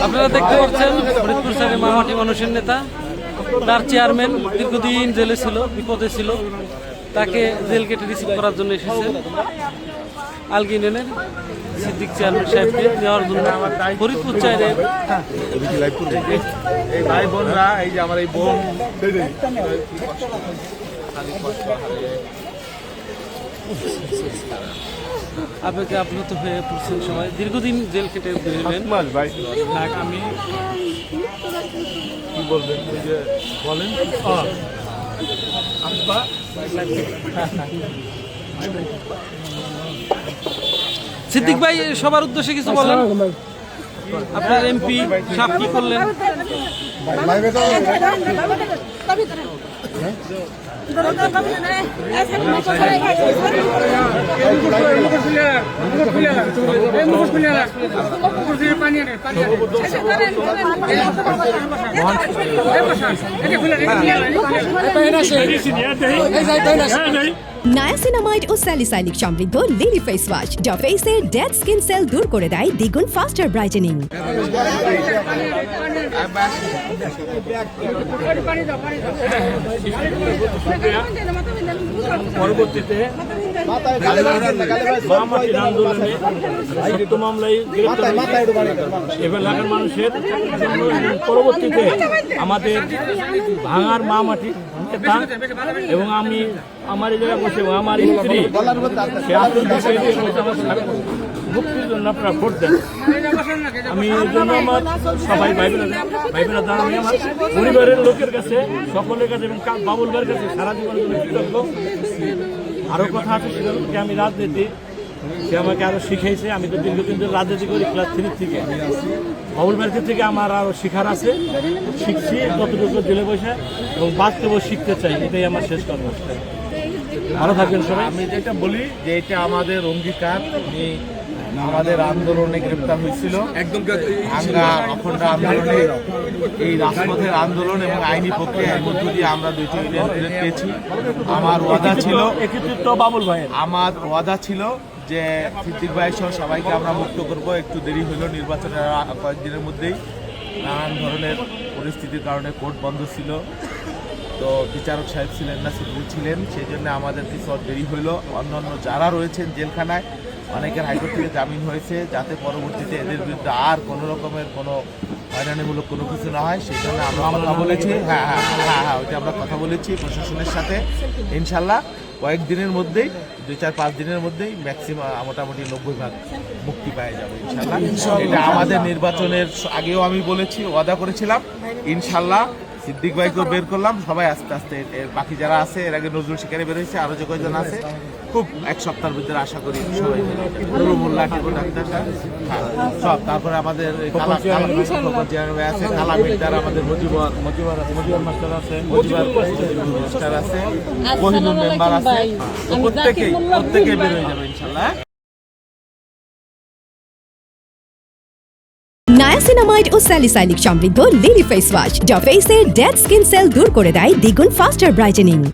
আপনারা দেখতে পাচ্ছেন ফরিদপুর স্যারের মামাটি মানুষের নেতা, তার চেয়ারম্যান দীর্ঘদিন জেলে ছিল, বিপদে ছিল, তাকে জেল কেটে রিসিভ করার জন্য এসেছেন আলগি ইউনিয়নের সিদ্দিক চেয়ারম্যান সাহেবকে নেওয়ার জন্য। ফরিদপুর চাইলে এই ভাই বোনরা, এই যে আমার এই বোন আবেগে আপ্লুত হয়ে পড়ছেন সবাই। দীর্ঘদিন জেল কেটে বেরোলেন। ভাই আমি কি বলবেন, ওই যে বলেন সিদ্দিক ভাই সবার উদ্দেশ্যে কিছু বলেন। আপনার এমপি সাহেব কি করলেন? নায়াসিনামাইড ও স্যালিসাইলিক সমৃদ্ধ লিলি ফেস ওয়াশ যা ফেসের ডেড স্কিন সেল দূর করে দেয় দ্বিগুণ ফাস্টার ব্রাইটেনিং। পরবর্তীতে মামলায় এলাকার মানুষের পরবর্তীতে আমাদের ভাঙার মা মাটি এবং আমি আমার এই জায়গায় বসে আমার স্ত্রী মুক্তির জন্য আপনারা ভোট দেন। আমি এই জন্য আমার সবাই ভাই বোনেরা আমি আমার পরিবারের লোকের কাছে, সকলের কাছে এবং বাবুল ভাইয়ের কাছে সারা জীবনের জন্য কৃতজ্ঞ। আরও কথা আছে, সেটা হচ্ছে আমি রাজনীতি সে আমাকে আরও শিখাইছে। আমি তো দীর্ঘদিন ধরে রাজনীতি করি ক্লাস 3 থেকে। বাবুল ভাইয়ের থেকে আমার আরও শিখার আছে, শিখছি কতটুকু জেলে বসে এবং বাস্তবেও শিখতে চাই। এটাই আমার শেষ কথা। ভালো থাকবেন সবাই। আমি যেটা বলি যে এটা আমাদের অঙ্গীকার। আমাদের আন্দোলনে গ্রেপ্তার হয়েছিল, আমরা অখণ্ড আন্দোলনে, এই রাজপথের আন্দোলন এবং আইনি প্রক্রিয়ার মধ্য দিয়ে আমরা 2টি ইউনিয়ন পেয়েছি। আমার ওয়াদা ছিল, বাবুল ভাই আমার ওয়াদা ছিল যে সিদ্দিক ভাই সহ সবাইকে আমরা মুক্ত করব। একটু দেরি হলো, নির্বাচনের কয়েকদিনের মধ্যেই নানান ধরনের পরিস্থিতির কারণে কোর্ট বন্ধ ছিল, তো বিচারক সাহেব ছিলেন না, সিদ্দিক ছিলেন, সেই জন্য আমাদের কিছু দেরি হইল। অন্যান্য যারা রয়েছেন জেলখানায় অনেকের হাইকোর্ট থেকে জামিন হয়েছে, যাতে পরবর্তীতে এদের বিরুদ্ধে আর কোনো রকমের কোনো হয়রানিমূলক কোনো কিছু না হয়, সেই জন্য আমরা কথা বলেছি। হ্যাঁ ওইটা আমরা কথা বলেছি প্রশাসনের সাথে। ইনশাল্লাহ কয়েকদিনের মধ্যেই, 2-4-5 দিনের মধ্যেই ম্যাক্সিমাম মোটামুটি 90% মুক্তি পাওয়া যাবে ইনশাল্লাহ। এটা আমাদের নির্বাচনের আগেও আমি বলেছি, ওয়াদা করেছিলাম। ইনশাল্লাহ সিদ্দিক ভাইকেও বের করলাম, সবাই আস্তে আস্তে বাকি যারা আছে, এর আগে নজরুল শিকারে বের হয়েছে, আরও যে কয়েকজন আছে, খুব 1 সপ্তাহের ভিতরে আশা করি সবাই সব। তারপরে আমাদের আছে কালামিটার, আমাদের মজিবর মাস্টার আছে, মাস্টার আছে, কোহিনুর মেম্বার আছে, প্রত্যেকে বের হয়ে যাবে ইনশাল্লাহ। নায়াসিনামাইড ও স্যালিসাইলিক সমৃদ্ধ লিলি ফেস ওয়াশ যা ফেসের ডেড স্কিন সেল দূর করে দেয় দ্বিগুণ ফাস্টার ব্রাইটেনিং।